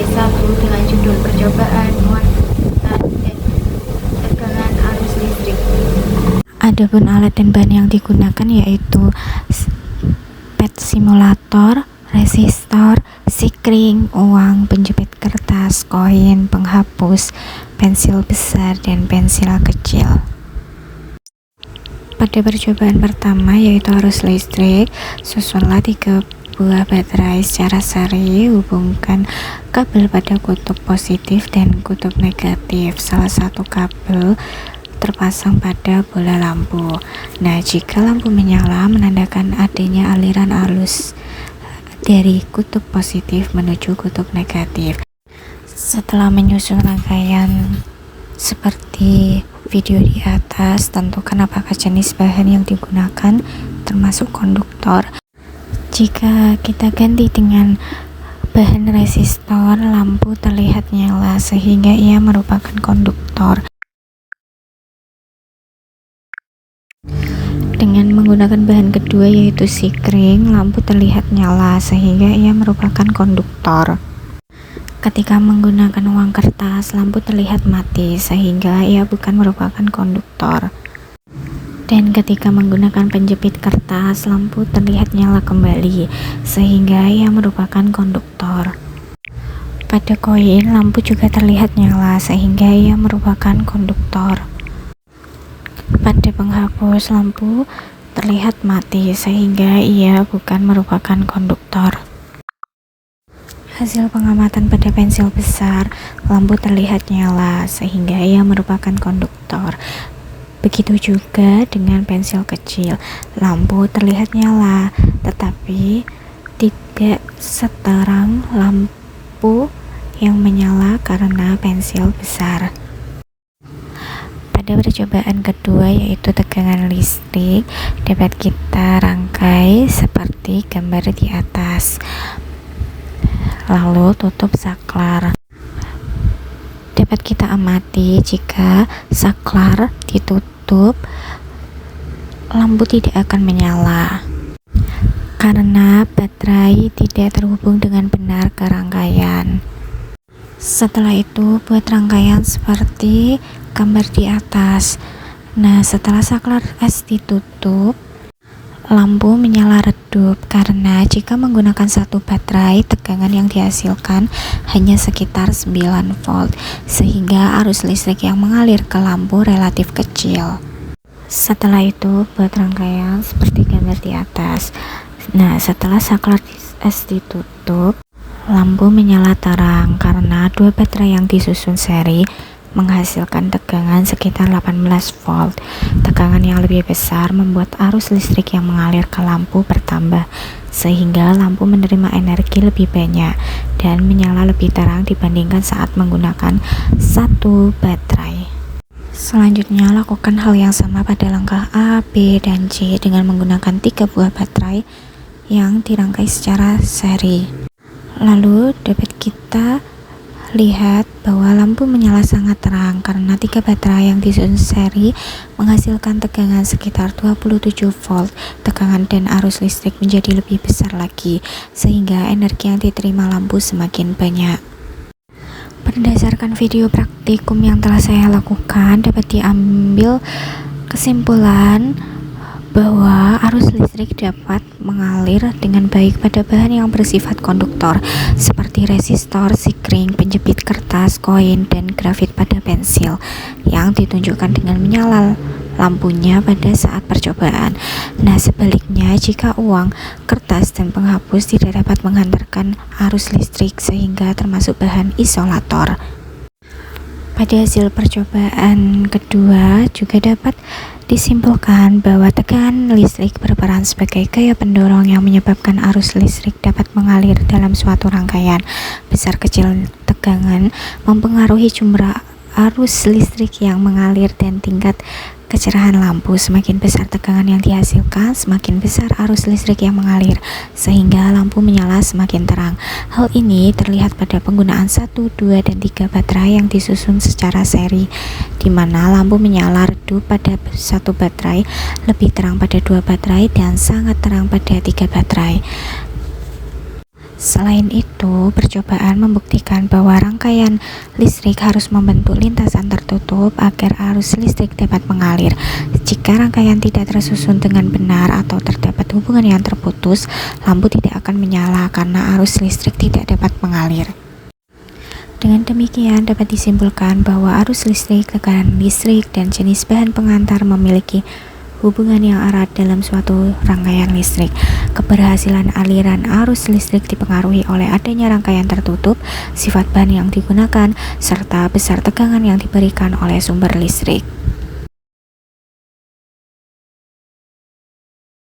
1 dengan judul percobaan wanita dan tegangan arus listrik. Adapun alat dan bahan yang digunakan yaitu pet simulator, resistor, sikring, uang, penjepit kertas, koin, penghapus, pensil besar, dan pensil kecil. Pada percobaan pertama yaitu arus listrik, susunlah 3 buah baterai secara seri, hubungkan kabel pada kutub positif dan kutub negatif. Salah satu kabel terpasang pada bola lampu. Nah, jika lampu menyala menandakan adanya aliran arus dari kutub positif menuju kutub negatif. Setelah menyusun rangkaian seperti video di atas, tentukan apakah jenis bahan yang digunakan termasuk konduktor. Jika kita ganti dengan bahan resistor, lampu terlihat nyala sehingga ia merupakan konduktor. Dengan menggunakan bahan kedua yaitu sikring, lampu terlihat nyala sehingga ia merupakan konduktor. Ketika menggunakan uang kertas, lampu terlihat mati sehingga ia bukan merupakan konduktor. Dan ketika menggunakan penjepit kertas, lampu terlihat nyala kembali sehingga ia merupakan konduktor. Pada koin, lampu juga terlihat nyala sehingga ia merupakan konduktor. Pada penghapus, lampu terlihat mati sehingga ia bukan merupakan konduktor. Hasil pengamatan pada pensil besar, lampu terlihat nyala sehingga ia merupakan konduktor. Begitu juga dengan pensil kecil, lampu terlihat nyala tetapi tidak seterang lampu yang menyala karena pensil besar. Pada percobaan kedua yaitu tegangan listrik, dapat kita rangkai seperti gambar di atas. Lalu tutup saklar. Dapat kita amati jika saklar ditutup, lampu tidak akan menyala karena baterai tidak terhubung dengan benar ke rangkaian. Setelah itu buat rangkaian seperti gambar di atas. Nah, setelah saklar es ditutup, lampu menyala redup karena jika menggunakan satu baterai, tegangan yang dihasilkan hanya sekitar 9 volt sehingga arus listrik yang mengalir ke lampu relatif kecil. Setelah itu buat rangkaian seperti gambar di atas. Nah, setelah saklar es ditutup, lampu menyala terang karena dua baterai yang disusun seri menghasilkan tegangan sekitar 18 volt. Tegangan yang lebih besar membuat arus listrik yang mengalir ke lampu bertambah sehingga lampu menerima energi lebih banyak dan menyala lebih terang dibandingkan saat menggunakan satu baterai. Selanjutnya lakukan hal yang sama pada langkah A, B, dan C dengan menggunakan 3 buah baterai yang dirangkai secara seri. Lalu dapat kita lihat bahwa lampu menyala sangat terang karena 3 baterai yang disusun seri menghasilkan tegangan sekitar 27 volt. Tegangan dan arus listrik menjadi lebih besar lagi sehingga energi yang diterima lampu semakin banyak. Berdasarkan video praktikum yang telah saya lakukan, dapat diambil kesimpulan bahwa arus listrik dapat mengalir dengan baik pada bahan yang bersifat konduktor seperti resistor, sikring, penjepit kertas, koin, dan grafit pada pensil yang ditunjukkan dengan menyala lampunya pada saat percobaan. Nah, sebaliknya jika uang, kertas, dan penghapus tidak dapat menghantarkan arus listrik sehingga termasuk bahan isolator. Pada hasil percobaan kedua juga dapat disimpulkan bahwa tegangan listrik berperan sebagai gaya pendorong yang menyebabkan arus listrik dapat mengalir dalam suatu rangkaian. Besar kecil tegangan mempengaruhi jumlah arus listrik yang mengalir dan tingkat kecerahan lampu. Semakin besar tegangan yang dihasilkan, semakin besar arus listrik yang mengalir sehingga lampu menyala semakin terang. Hal ini terlihat pada penggunaan 1, 2, dan 3 baterai yang disusun secara seri, di mana lampu menyala redup pada satu baterai, lebih terang pada 2 baterai, dan sangat terang pada 3 baterai. Selain itu, percobaan membuktikan bahwa rangkaian listrik harus membentuk lintasan tertutup agar arus listrik dapat mengalir. Jika rangkaian tidak tersusun dengan benar atau terdapat hubungan yang terputus, lampu tidak akan menyala karena arus listrik tidak dapat mengalir. Dengan demikian, dapat disimpulkan bahwa arus listrik, tekanan listrik, dan jenis bahan pengantar memiliki hubungan yang erat dalam suatu rangkaian listrik. Keberhasilan aliran arus listrik dipengaruhi oleh adanya rangkaian tertutup, sifat bahan yang digunakan, serta besar tegangan yang diberikan oleh sumber listrik.